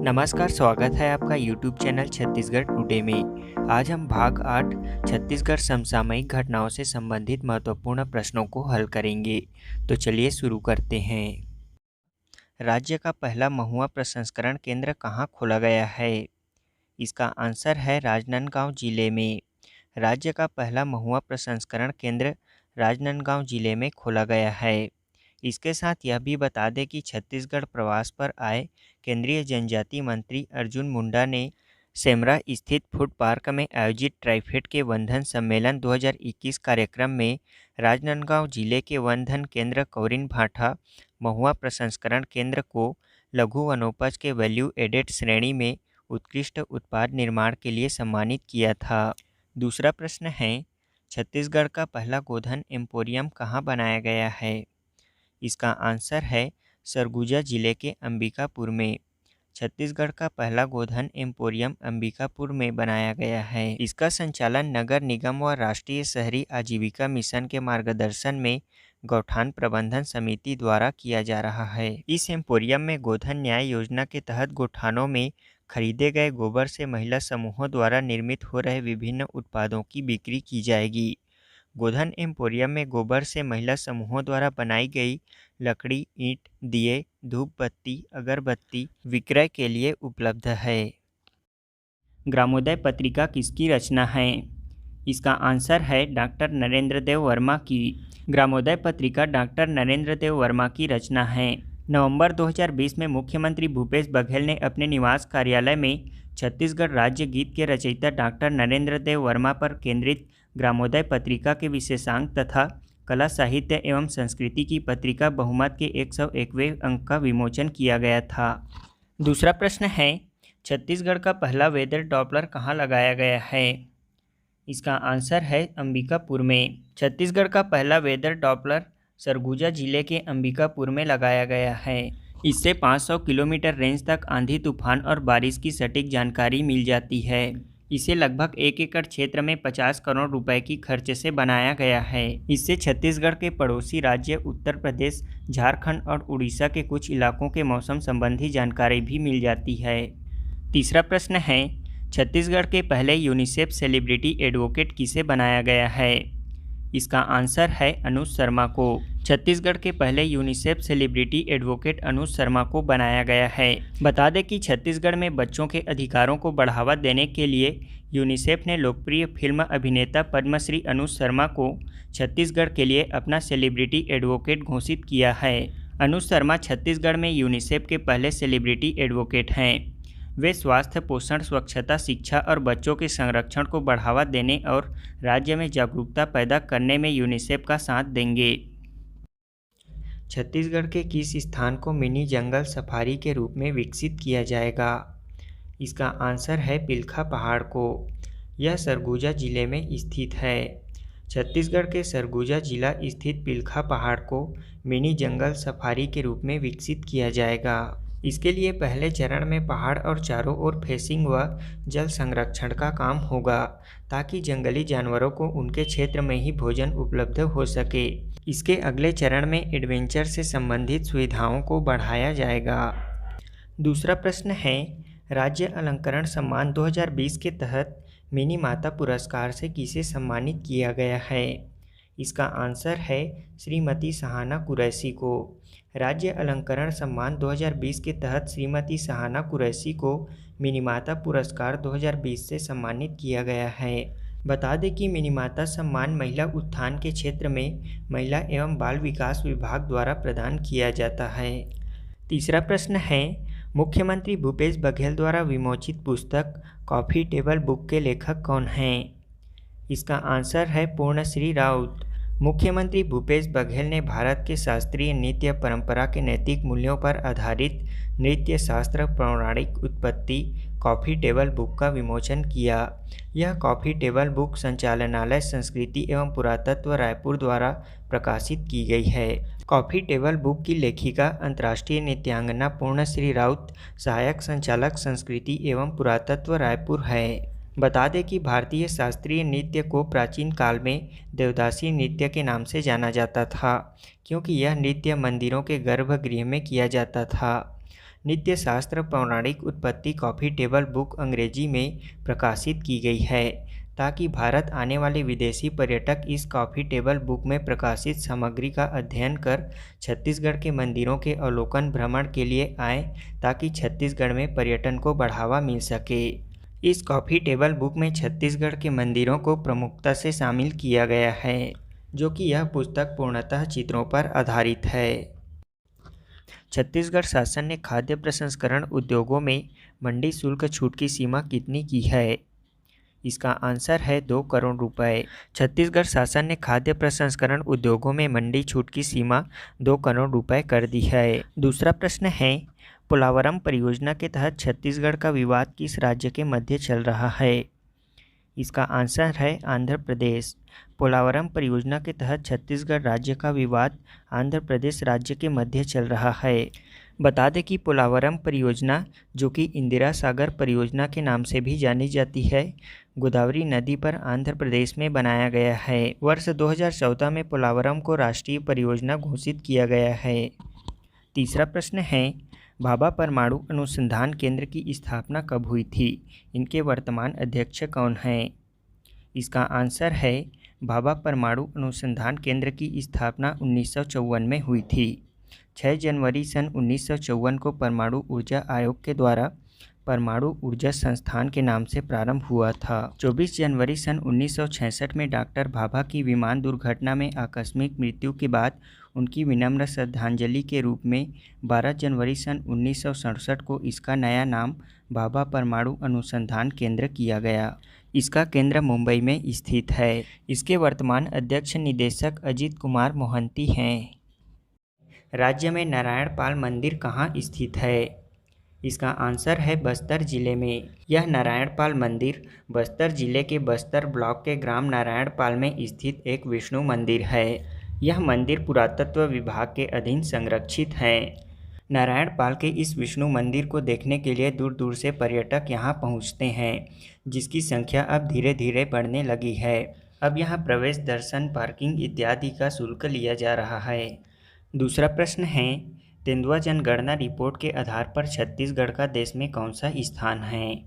नमस्कार, स्वागत है आपका YouTube चैनल छत्तीसगढ़ टुडे में। आज हम भाग 8 छत्तीसगढ़ समसामयिक घटनाओं से संबंधित महत्वपूर्ण प्रश्नों को हल करेंगे। तो चलिए शुरू करते हैं। राज्य का पहला महुआ प्रसंस्करण केंद्र कहाँ खोला गया है? इसका आंसर है राजनांदगांव जिले में। राज्य का पहला महुआ प्रसंस्करण केंद्र राजनांदगांव जिले में खोला गया है। इसके साथ यह भी बता दें कि छत्तीसगढ़ प्रवास पर आए केंद्रीय जनजाति मंत्री अर्जुन मुंडा ने सेमरा स्थित फूड पार्क में आयोजित ट्राइफेड के वनधन सम्मेलन 2021 कार्यक्रम में राजनांदगांव जिले के वनधन केंद्र कौरिन भाठा महुआ प्रसंस्करण केंद्र को लघु वनोपज के वैल्यू एडेड श्रेणी में उत्कृष्ट उत्पाद निर्माण के लिए सम्मानित किया था। दूसरा प्रश्न है, छत्तीसगढ़ का पहला गोधन एम्पोरियम कहाँ बनाया गया है? इसका आंसर है सरगुजा जिले के अंबिकापुर में। छत्तीसगढ़ का पहला गोधन एम्पोरियम अंबिकापुर में बनाया गया है। इसका संचालन नगर निगम व राष्ट्रीय शहरी आजीविका मिशन के मार्गदर्शन में गौठान प्रबंधन समिति द्वारा किया जा रहा है। इस एम्पोरियम में गोधन न्याय योजना के तहत गौठानों में खरीदे गए गोबर से महिला समूहों द्वारा निर्मित हो रहे विभिन्न उत्पादों की बिक्री की जाएगी। गोधन एम्पोरियम में गोबर से महिला समूहों द्वारा बनाई गई लकड़ी, ईंट, दिए, धूप बत्ती, अगरबत्ती विक्रय के लिए उपलब्ध है। ग्रामोदय पत्रिका किसकी रचना है? इसका आंसर है डॉक्टर नरेंद्र देव वर्मा की। ग्रामोदय पत्रिका डॉक्टर नरेंद्र देव वर्मा की रचना है। नवंबर 2020 में मुख्यमंत्री भूपेश बघेल ने अपने निवास कार्यालय में छत्तीसगढ़ राज्य गीत के रचयिता डॉक्टर नरेंद्र देव वर्मा पर केंद्रित ग्रामोदय पत्रिका के विशेषांक तथा कला साहित्य एवं संस्कृति की पत्रिका बहुमत के 101वें अंक का विमोचन किया गया था। दूसरा प्रश्न है, छत्तीसगढ़ का पहला वेदर डॉपलर कहाँ लगाया गया है? इसका आंसर है अंबिकापुर में। छत्तीसगढ़ का पहला वेदर डॉपलर सरगुजा जिले के अंबिकापुर में लगाया गया है। इससे 500 किलोमीटर रेंज तक आंधी तूफान और बारिश की सटीक जानकारी मिल जाती है। इसे लगभग 1 एकड़ क्षेत्र में 50 करोड़ रुपए की खर्च से बनाया गया है। इससे छत्तीसगढ़ के पड़ोसी राज्य उत्तर प्रदेश, झारखंड और उड़ीसा के कुछ इलाकों के मौसम संबंधी जानकारी भी मिल जाती है। तीसरा प्रश्न है, छत्तीसगढ़ के पहले यूनिसेफ सेलिब्रिटी एडवोकेट किसे बनाया गया है? इसका आंसर है अनुज शर्मा को। छत्तीसगढ़ के पहले UNICEF celebrity advocate Anuj Sharma को बनाया गया है। बता दें कि छत्तीसगढ़ में बच्चों के अधिकारों को बढ़ावा देने के लिए यूनिसेफ ने लोकप्रिय फिल्म अभिनेता पद्मश्री अनुज शर्मा को छत्तीसगढ़ के लिए अपना सेलिब्रिटी एडवोकेट घोषित किया है। अनुज शर्मा छत्तीसगढ़ में यूनिसेफ के पहले सेलिब्रिटी एडवोकेट हैं। वे स्वास्थ्य, पोषण, स्वच्छता, शिक्षा और बच्चों के संरक्षण को बढ़ावा देने और राज्य में जागरूकता पैदा करने में यूनिसेफ का साथ देंगे। छत्तीसगढ़ के किस स्थान को मिनी जंगल सफारी के रूप में विकसित किया जाएगा? इसका आंसर है पिलखा पहाड़ को। यह सरगुजा जिले में स्थित है। छत्तीसगढ़ के सरगुजा जिला स्थित पिलखा पहाड़ को मिनी जंगल सफारी के रूप में विकसित किया जाएगा। इसके लिए पहले चरण में पहाड़ और चारों ओर फेंसिंग व जल संरक्षण का काम होगा, ताकि जंगली जानवरों को उनके क्षेत्र में ही भोजन उपलब्ध हो सके। इसके अगले चरण में एडवेंचर से संबंधित सुविधाओं को बढ़ाया जाएगा। दूसरा प्रश्न है, राज्य अलंकरण सम्मान 2020 के तहत मिनी माता पुरस्कार से किसे सम्मानित किया गया है? इसका आंसर है श्रीमती सहाना कुरैशी को। राज्य अलंकरण सम्मान 2020 के तहत श्रीमती सहाना कुरैशी को मिनीमाता पुरस्कार 2020 से सम्मानित किया गया है। बता दें कि मिनीमाता सम्मान महिला उत्थान के क्षेत्र में महिला एवं बाल विकास विभाग द्वारा प्रदान किया जाता है। तीसरा प्रश्न है, मुख्यमंत्री भूपेश बघेल द्वारा विमोचित पुस्तक कॉफी टेबल बुक के लेखक कौन हैं? इसका आंसर है पूर्णश्री राउत। मुख्यमंत्री भूपेश बघेल ने भारत के शास्त्रीय नृत्य परंपरा के नैतिक मूल्यों पर आधारित नृत्य शास्त्र पौराणिक उत्पत्ति कॉफी टेबल बुक का विमोचन किया। यह कॉफी टेबल बुक संचालनालय संस्कृति एवं पुरातत्व रायपुर द्वारा प्रकाशित की गई है। कॉफी टेबल बुक की लेखिका अंतर्राष्ट्रीय नृत्यांगना पूर्णश्री राउत, सहायक संचालक संस्कृति एवं पुरातत्व रायपुर है। बता दें कि भारतीय शास्त्रीय नृत्य को प्राचीन काल में देवदासी नृत्य के नाम से जाना जाता था, क्योंकि यह नृत्य मंदिरों के गर्भगृह में किया जाता था। नित्य शास्त्र पौराणिक उत्पत्ति कॉफ़ी टेबल बुक अंग्रेजी में प्रकाशित की गई है ताकि भारत आने वाले विदेशी पर्यटक इस कॉफ़ी टेबल बुक में प्रकाशित सामग्री का अध्ययन कर छत्तीसगढ़ के मंदिरों के अवलोकन भ्रमण के लिए आएँ ताकि छत्तीसगढ़ में पर्यटन को बढ़ावा मिल सके। इस कॉफ़ी टेबल बुक में छत्तीसगढ़ के मंदिरों को प्रमुखता से शामिल किया गया है, जो कि यह पुस्तक पूर्णतः चित्रों पर आधारित है। छत्तीसगढ़ शासन ने खाद्य प्रसंस्करण उद्योगों में मंडी शुल्क छूट की सीमा कितनी की है? इसका आंसर है 2 करोड़ रुपए। छत्तीसगढ़ शासन ने खाद्य प्रसंस्करण उद्योगों में मंडी छूट की सीमा 2 करोड़ रुपए कर दी है। दूसरा प्रश्न है, पोलावरम परियोजना के तहत छत्तीसगढ़ का विवाद किस राज्य के मध्य चल रहा है? इसका आंसर है आंध्र प्रदेश। पोलावरम परियोजना के तहत छत्तीसगढ़ राज्य का विवाद आंध्र प्रदेश राज्य के मध्य चल रहा है। बता दें कि पोलावरम परियोजना, जो कि इंदिरा सागर परियोजना के नाम से भी जानी जाती है, गोदावरी नदी पर आंध्र प्रदेश में बनाया गया है। वर्ष 2014 में पोलावरम को राष्ट्रीय परियोजना घोषित किया गया है। तीसरा प्रश्न है, भाभा परमाणु अनुसंधान केंद्र की स्थापना कब हुई थी? इनके वर्तमान अध्यक्ष कौन हैं? इसका आंसर है भाभा परमाणु अनुसंधान केंद्र की स्थापना 1954 में हुई थी। 6 जनवरी सन 1954 को परमाणु ऊर्जा आयोग के द्वारा परमाणु ऊर्जा संस्थान के नाम से प्रारंभ हुआ था। 24 जनवरी सन 1966 में डॉक्टर भाभा की विमान दुर्घटना में आकस्मिक मृत्यु के बाद उनकी विनम्र श्रद्धांजलि के रूप में 12 जनवरी सन 1967 को इसका नया नाम भाभा परमाणु अनुसंधान केंद्र किया गया। इसका केंद्र मुंबई में स्थित है। इसके वर्तमान अध्यक्ष निदेशक अजीत कुमार मोहंती हैं। राज्य में नारायणपाल मंदिर कहाँ स्थित है? इसका आंसर है बस्तर जिले में। यह नारायणपाल मंदिर बस्तर जिले के बस्तर ब्लॉक के ग्राम नारायणपाल में स्थित एक विष्णु मंदिर है। यह मंदिर पुरातत्व विभाग के अधीन संरक्षित है। नारायणपाल के इस विष्णु मंदिर को देखने के लिए दूर दूर से पर्यटक यहां पहुंचते हैं, जिसकी संख्या अब धीरे धीरे बढ़ने लगी है। अब यहां प्रवेश, दर्शन, पार्किंग इत्यादि का शुल्क लिया जा रहा है। दूसरा प्रश्न है, तेंदुआ जनगणना रिपोर्ट के आधार पर छत्तीसगढ़ का देश में कौन सा स्थान है?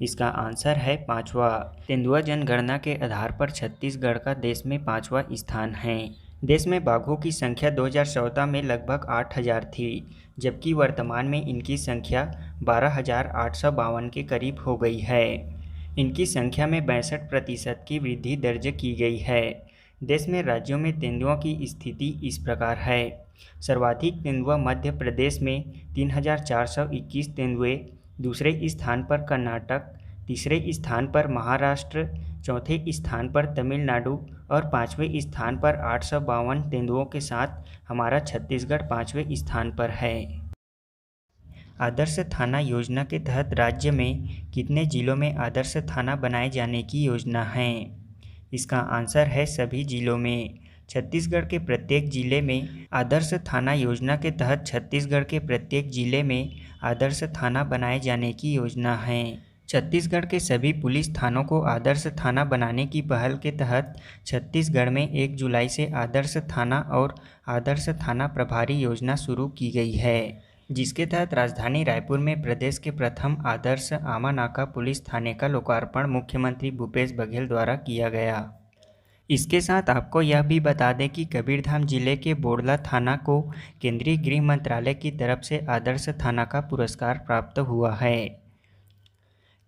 इसका आंसर है 5वां। तेंदुआ जनगणना के आधार पर छत्तीसगढ़ का देश में 5वां स्थान है। देश में बाघों की संख्या 2014 में लगभग 8,000 थी, जबकि वर्तमान में इनकी संख्या 12,852 के करीब हो गई है। इनकी संख्या में 62% की वृद्धि दर्ज की गई है। देश में राज्यों में तेंदुओं की स्थिति इस प्रकार है। सर्वाधिक तेंदुआ मध्य प्रदेश में 3,421 तेंदुए, दूसरे स्थान पर कर्नाटक, तीसरे स्थान पर महाराष्ट्र, चौथे स्थान पर तमिलनाडु और 5वें स्थान पर 852 तेंदुओं के साथ हमारा छत्तीसगढ़ 5वें स्थान पर है। आदर्श थाना योजना के तहत राज्य में कितने जिलों में आदर्श थाना बनाए जाने की योजना है? इसका आंसर है सभी जिलों में। छत्तीसगढ़ के प्रत्येक जिले में आदर्श थाना योजना के तहत छत्तीसगढ़ के प्रत्येक जिले में आदर्श थाना बनाए जाने की योजना है। छत्तीसगढ़ के सभी पुलिस थानों को आदर्श थाना बनाने की पहल के तहत छत्तीसगढ़ में 1 जुलाई से आदर्श थाना और आदर्श थाना प्रभारी योजना शुरू की गई है, जिसके तहत राजधानी रायपुर में प्रदेश के प्रथम आदर्श आमानाका पुलिस थाने का लोकार्पण मुख्यमंत्री भूपेश बघेल द्वारा किया गया। इसके साथ आपको यह भी बता दें कि कबीरधाम जिले के बोड़ला थाना को केंद्रीय गृह मंत्रालय की तरफ से आदर्श थाना का पुरस्कार प्राप्त हुआ है।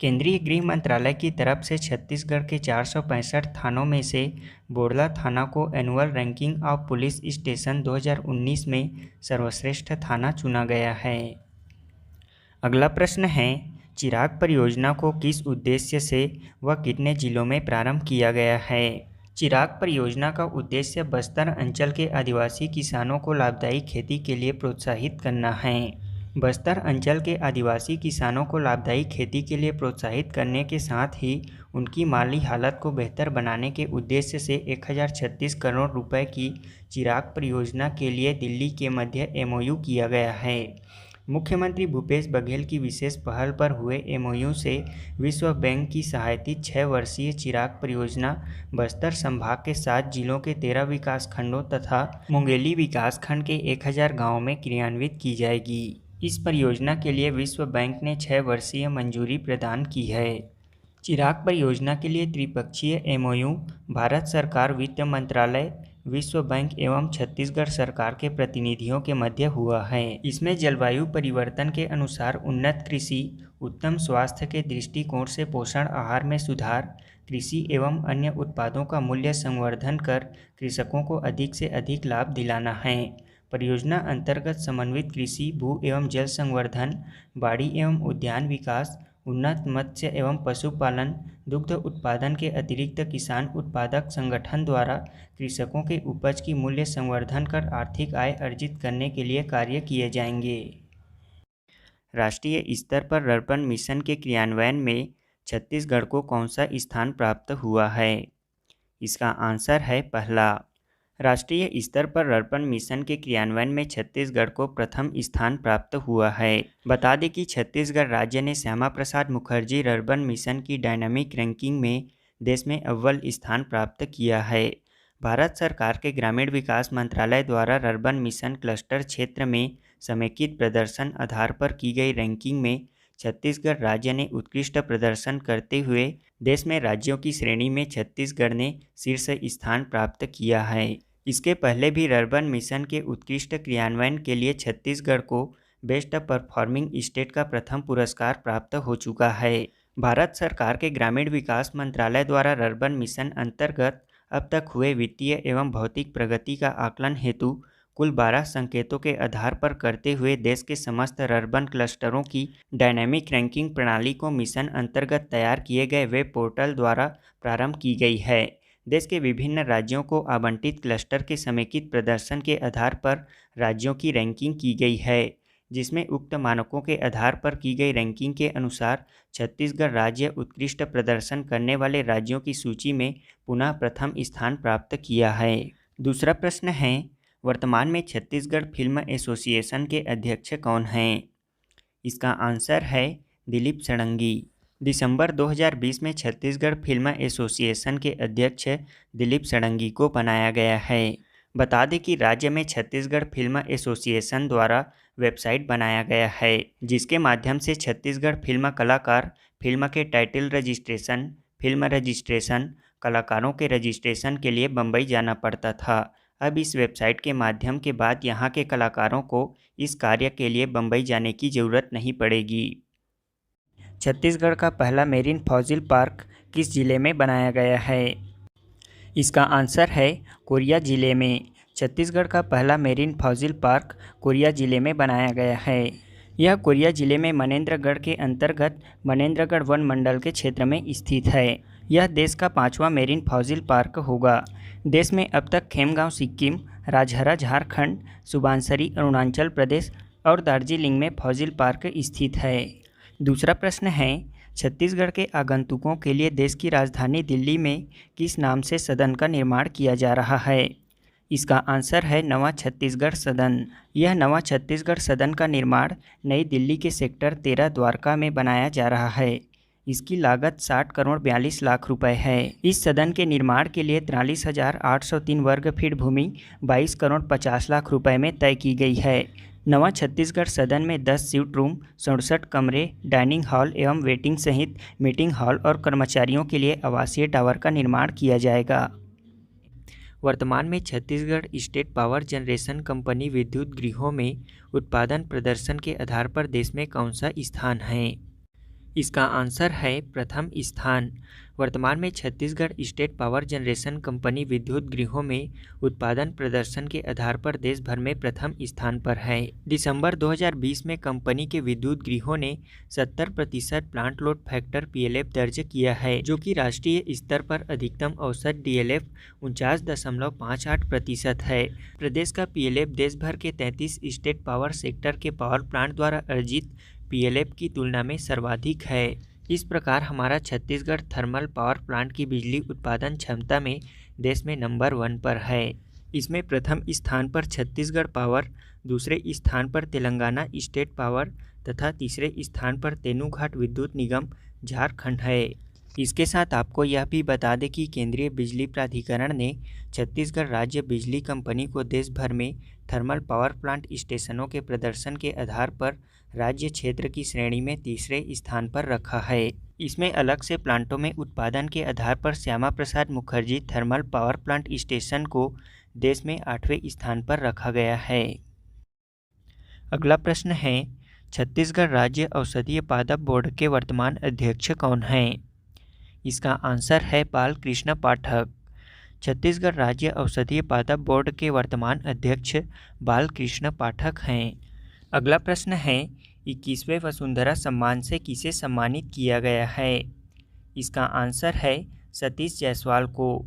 केंद्रीय गृह मंत्रालय की तरफ से छत्तीसगढ़ के 465 थानों में से बोड़ला थाना को annual ranking of police station 2019 में सर्वश्रेष्ठ थाना चुना गया है। अगला प्रश्न है, चिराग परियोजना को किस उद्देश्य से व कितने जिलों में प्रारंभ किया गया है? चिराग परियोजना का उद्देश्य बस्तर अंचल के आदिवासी किसानों को लाभदायी खेती के लिए प्रोत्साहित करना है। बस्तर अंचल के आदिवासी किसानों को लाभदायी खेती के लिए प्रोत्साहित करने के साथ ही उनकी माली हालत को बेहतर बनाने के उद्देश्य से 1036 करोड़ रुपए की चिराग परियोजना के लिए दिल्ली के मध्य MOU किया गया है। मुख्यमंत्री भूपेश बघेल की विशेष पहल पर हुए MOU से विश्व बैंक की सहायतित 6 वर्षीय चिराग परियोजना बस्तर संभाग के 7 जिलों के 13 विकास खंडों तथा मुंगेली विकास खंड के 1000 गाँवों में क्रियान्वित की जाएगी। इस परियोजना के लिए विश्व बैंक ने 6 वर्षीय मंजूरी प्रदान की है। चिराग परियोजना के लिए त्रिपक्षीय एमओयू भारत सरकार, वित्त मंत्रालय, विश्व बैंक एवं छत्तीसगढ़ सरकार के प्रतिनिधियों के मध्य हुआ है। इसमें जलवायु परिवर्तन के अनुसार उन्नत कृषि, उत्तम स्वास्थ्य के दृष्टिकोण से पोषण आहार में सुधार, कृषि एवं अन्य उत्पादों का मूल्य संवर्धन कर कृषकों को अधिक से अधिक लाभ दिलाना है। परियोजना अंतर्गत समन्वित कृषि, भू एवं जल संवर्धन, बाड़ी एवं उद्यान विकास, उन्नत मत्स्य एवं पशुपालन, दुग्ध उत्पादन के अतिरिक्त किसान उत्पादक संगठन द्वारा कृषकों के उपज की मूल्य संवर्धन कर आर्थिक आय अर्जित करने के लिए कार्य किए जाएंगे। राष्ट्रीय स्तर पर अर्बन मिशन के क्रियान्वयन में छत्तीसगढ़ को कौन सा स्थान प्राप्त हुआ है? इसका आंसर है पहला। राष्ट्रीय स्तर पर अर्बन मिशन के क्रियान्वयन में छत्तीसगढ़ को प्रथम स्थान प्राप्त हुआ है। बता दें कि छत्तीसगढ़ राज्य ने श्यामा प्रसाद मुखर्जी अर्बन मिशन की डायनामिक रैंकिंग में देश में अव्वल स्थान प्राप्त किया है। भारत सरकार के ग्रामीण विकास मंत्रालय द्वारा अर्बन मिशन क्लस्टर क्षेत्र में समेकित प्रदर्शन आधार पर की गई रैंकिंग में छत्तीसगढ़ राज्य ने उत्कृष्ट प्रदर्शन करते हुए देश में राज्यों की श्रेणी में छत्तीसगढ़ ने शीर्ष स्थान प्राप्त किया है। इसके पहले भी अर्बन मिशन के उत्कृष्ट क्रियान्वयन के लिए छत्तीसगढ़ को बेस्ट परफॉर्मिंग स्टेट का प्रथम पुरस्कार प्राप्त हो चुका है। भारत सरकार के ग्रामीण विकास मंत्रालय द्वारा अर्बन मिशन अंतर्गत अब तक हुए वित्तीय एवं भौतिक प्रगति का आकलन हेतु कुल 12 संकेतों के आधार पर करते हुए देश के समस्त अर्बन क्लस्टरों की डायनामिक रैंकिंग प्रणाली को मिशन अंतर्गत तैयार किए गए वेब पोर्टल द्वारा प्रारंभ की गई है। देश के विभिन्न राज्यों को आवंटित क्लस्टर के समेकित प्रदर्शन के आधार पर राज्यों की रैंकिंग की गई है, जिसमें उक्त मानकों के आधार पर की गई रैंकिंग के अनुसार छत्तीसगढ़ राज्य उत्कृष्ट प्रदर्शन करने वाले राज्यों की सूची में पुनः प्रथम स्थान प्राप्त किया है। दूसरा प्रश्न है, वर्तमान में छत्तीसगढ़ फिल्म एसोसिएशन के अध्यक्ष कौन हैं? इसका आंसर है दिलीप षडंगी। दिसंबर 2020 में छत्तीसगढ़ फिल्म एसोसिएशन के अध्यक्ष दिलीप षडंगी को बनाया गया है। बता दें कि राज्य में छत्तीसगढ़ फिल्म एसोसिएशन द्वारा वेबसाइट बनाया गया है, जिसके माध्यम से छत्तीसगढ़ फिल्म कलाकार फिल्म के टाइटल रजिस्ट्रेशन, फिल्म रजिस्ट्रेशन, कलाकारों के रजिस्ट्रेशन के लिए बम्बई जाना पड़ता था। अब इस वेबसाइट के माध्यम के बाद यहाँ के कलाकारों को इस कार्य के लिए बम्बई जाने की ज़रूरत नहीं पड़ेगी। छत्तीसगढ़ का पहला मेरीन फॉसिल पार्क किस जिले में बनाया गया है? इसका आंसर है कोरिया जिले में। छत्तीसगढ़ का पहला मेरीन फॉसिल पार्क कोरिया जिले में बनाया गया है। यह कोरिया जिले में मनेन्द्रगढ़ के अंतर्गत मनेन्द्रगढ़ वन मंडल के क्षेत्र में स्थित है। यह देश का 5वां मेरीन फॉसिल पार्क होगा। देश में अब तक खेमगांव सिक्किम, राजहरा झारखंड, सुबानसरी अरुणाचल प्रदेश और दार्जिलिंग में फॉसिल पार्क स्थित है। दूसरा प्रश्न है, छत्तीसगढ़ के आगंतुकों के लिए देश की राजधानी दिल्ली में किस नाम से सदन का निर्माण किया जा रहा है? इसका आंसर है नवा छत्तीसगढ़ सदन। यह नवा छत्तीसगढ़ सदन का निर्माण नई दिल्ली के सेक्टर 13 द्वारका में बनाया जा रहा है। इसकी लागत 60 करोड़ 42 लाख रुपए है। इस सदन के निर्माण के लिए 43,803 वर्ग फीट भूमि 22 करोड़ 50 लाख रुपए में तय की गई है। नवा छत्तीसगढ़ सदन में 10 सीट रूम, 67 कमरे, डाइनिंग हॉल एवं वेटिंग सहित मीटिंग हॉल और कर्मचारियों के लिए आवासीय टावर का निर्माण किया जाएगा। वर्तमान में Chhattisgarh state power generation company विद्युत गृहों में उत्पादन प्रदर्शन के आधार पर देश में कौन सा स्थान है? इसका आंसर है प्रथम स्थान। वर्तमान में Chhattisgarh state power generation company विद्युत गृहों में उत्पादन प्रदर्शन के आधार पर देश भर में प्रथम स्थान पर है। दिसंबर 2020 में कंपनी के विद्युत गृहों ने 70% प्लांट लोड फैक्टर PLF दर्ज किया है, जो कि राष्ट्रीय स्तर पर अधिकतम औसत DLF 49.58% है। प्रदेश का PLF देश भर के 33 स्टेट पावर सेक्टर के पावर प्लांट द्वारा अर्जित PLF की तुलना में सर्वाधिक है। इस प्रकार हमारा छत्तीसगढ़ थर्मल पावर प्लांट की बिजली उत्पादन क्षमता में देश में नंबर 1 पर है। इसमें प्रथम स्थान पर छत्तीसगढ़ पावर, दूसरे स्थान पर तेलंगाना स्टेट पावर तथा तीसरे स्थान पर तेनूघाट विद्युत निगम झारखंड है। इसके साथ आपको यह भी बता दें कि केंद्रीय बिजली प्राधिकरण ने छत्तीसगढ़ राज्य बिजली कंपनी को देश भर में थर्मल पावर प्लांट स्टेशनों के प्रदर्शन के आधार पर राज्य क्षेत्र की श्रेणी में तीसरे स्थान पर रखा है। इसमें अलग से प्लांटों में उत्पादन के आधार पर Shyama Prasad Mukherjee thermal power plant station को देश में 8वें स्थान पर रखा गया है। अगला प्रश्न है, छत्तीसगढ़ राज्य औषधीय पादप बोर्ड के वर्तमान अध्यक्ष कौन हैं? इसका आंसर है बालकृष्ण पाठक। छत्तीसगढ़ राज्य औषधीय पादप बोर्ड के वर्तमान अध्यक्ष बालकृष्ण पाठक हैं। अगला प्रश्न है, 21वें वसुंधरा सम्मान से किसे सम्मानित किया गया है? इसका आंसर है सतीश जायसवाल को।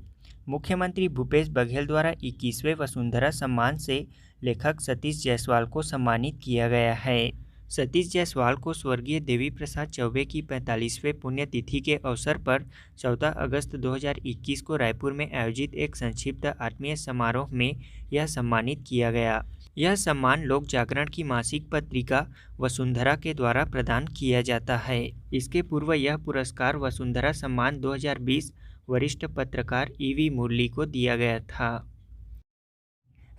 मुख्यमंत्री भूपेश बघेल द्वारा 21वें वसुंधरा सम्मान से लेखक सतीश जायसवाल को सम्मानित किया गया है। सतीश जायसवाल को स्वर्गीय देवी प्रसाद चौबे की 45वें पुण्यतिथि के अवसर पर 14 अगस्त 2021 को रायपुर में आयोजित एक संक्षिप्त आत्मीय समारोह में यह सम्मानित किया गया। यह सम्मान लोक जागरण की मासिक पत्रिका वसुंधरा के द्वारा प्रदान किया जाता है। इसके पूर्व यह पुरस्कार वसुंधरा सम्मान 2020 वरिष्ठ पत्रकार ईवी मुरली को दिया गया था।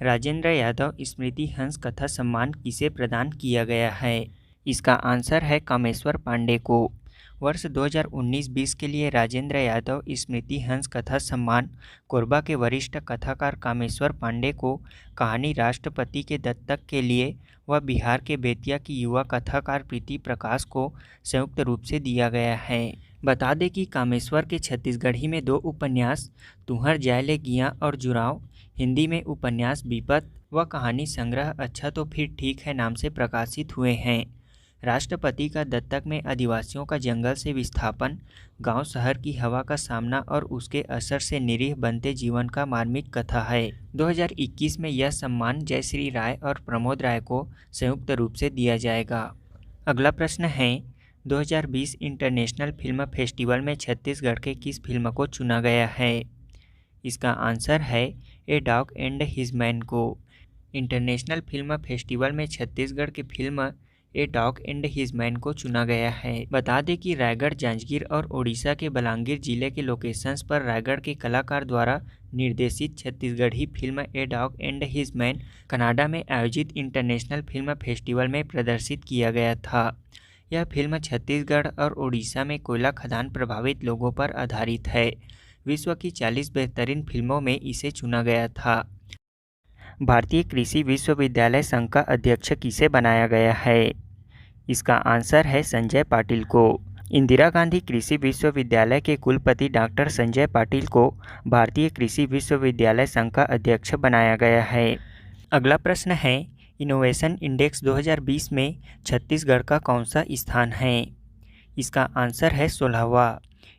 राजेंद्र यादव स्मृति हंस कथा सम्मान किसे प्रदान किया गया है? इसका आंसर है कामेश्वर पांडे को। वर्ष 2019-20 के लिए राजेंद्र यादव स्मृति हंस कथा सम्मान कोरबा के वरिष्ठ कथाकार कामेश्वर पांडे को कहानी राष्ट्रपति के दत्तक के लिए व बिहार के बेतिया की युवा कथाकार प्रीति प्रकाश को संयुक्त रूप से दिया गया है। बता दें कि कामेश्वर के छत्तीसगढ़ी में 2 उपन्यास तुहर जायले गिया और जुराव, हिंदी में उपन्यास विपत व कहानी संग्रह अच्छा तो फिर ठीक है नाम से प्रकाशित हुए हैं। राष्ट्रपति का दत्तक में आदिवासियों का जंगल से विस्थापन, गांव शहर की हवा का सामना और उसके असर से निरीह बनते जीवन का मार्मिक कथा है। 2021 में यह सम्मान जयश्री राय और प्रमोद राय को संयुक्त रूप से दिया जाएगा। अगला प्रश्न है, 2020 इंटरनेशनल फिल्म फेस्टिवल में छत्तीसगढ़ के किस फिल्म को चुना गया है? इसका आंसर है a dog and his man को। इंटरनेशनल फिल्म फेस्टिवल में छत्तीसगढ़ की film a dog and his man को चुना गया है। बता दें कि रायगढ़, जांजगीर और ओडिशा के बलांगीर जिले के लोकेशंस पर रायगढ़ के कलाकार द्वारा निर्देशित Chhattisgarhi film a dog and his man Canada में आयोजित इंटरनेशनल फिल्म फेस्टिवल में प्रदर्शित किया गया था। यह फिल्म छत्तीसगढ़ और ओडिशा में कोयला खदान प्रभावित लोगों पर आधारित है। विश्व की 40 बेहतरीन फिल्मों में इसे चुना गया था। भारतीय कृषि विश्वविद्यालय संघ का अध्यक्ष किसे बनाया गया है? इसका आंसर है संजय पाटिल को। इंदिरा गांधी कृषि विश्वविद्यालय के कुलपति डॉक्टर संजय पाटिल को भारतीय कृषि विश्वविद्यालय संघ का अध्यक्ष बनाया गया है। अगला प्रश्न है, इनोवेशन इंडेक्स 2020 में छत्तीसगढ़ का कौन सा स्थान है? इसका आंसर है 16वां।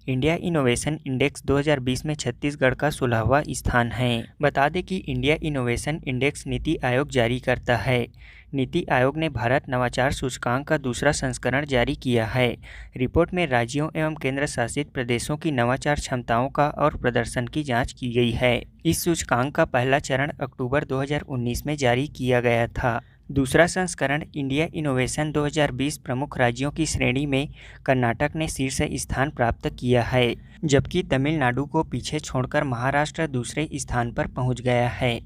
इंडिया इनोवेशन इंडेक्स 2020 में छत्तीसगढ़ का 16वां स्थान है। बता दें कि India innovation index NITI Aayog जारी करता है। नीति आयोग ने भारत नवाचार सूचकांक का दूसरा संस्करण जारी किया है। रिपोर्ट में राज्यों एवं केंद्र शासित प्रदेशों की नवाचार क्षमताओं का और प्रदर्शन की जांच की गई है। इस सूचकांक का पहला चरण अक्टूबर 2019 में जारी किया गया था। दूसरा संस्करण इंडिया इनोवेशन 2020 प्रमुख राज्यों की श्रेणी में कर्नाटक ने शीर्ष स्थान प्राप्त किया है, जबकि तमिलनाडु को पीछे छोड़कर महाराष्ट्र दूसरे स्थान पर पहुंच गया है।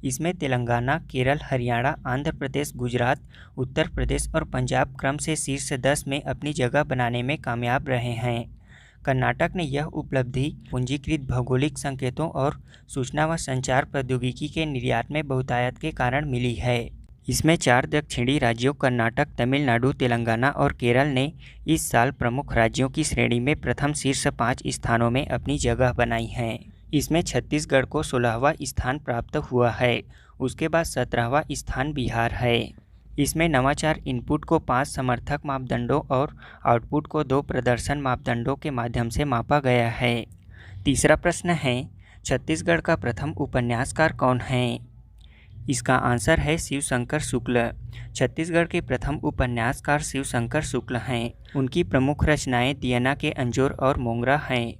इसमें तेलंगाना, केरल, हरियाणा, आंध्र प्रदेश, गुजरात, उत्तर प्रदेश और पंजाब क्रम से शीर्ष 10 में अपनी जगह बनाने में कामयाब रहे हैं। कर्नाटक ने यह उपलब्धि पूंजीकृत भौगोलिक संकेतों और सूचना व संचार प्रौद्योगिकी के निर्यात में बहुतायत के कारण मिली है। इसमें 4 दक्षिणी राज्यों कर्नाटक, तमिलनाडु, तेलंगाना और केरल ने इस साल प्रमुख राज्यों की श्रेणी में प्रथम शीर्ष 5 स्थानों में अपनी जगह बनाई है। इसमें छत्तीसगढ़ को 16वां स्थान प्राप्त हुआ है। उसके बाद 17वां स्थान बिहार है। इसमें नवाचार इनपुट को 5 समर्थक मापदंडों और आउटपुट को 2 प्रदर्शन मापदंडों के माध्यम से मापा गया है। तीसरा प्रश्न है, छत्तीसगढ़ का प्रथम उपन्यासकार कौन है? इसका आंसर है शिवशंकर शुक्ल। छत्तीसगढ़ के प्रथम उपन्यासकार शिवशंकर शुक्ल हैं। उनकी प्रमुख रचनाएं दियना के अंजोर और मोंगरा हैं।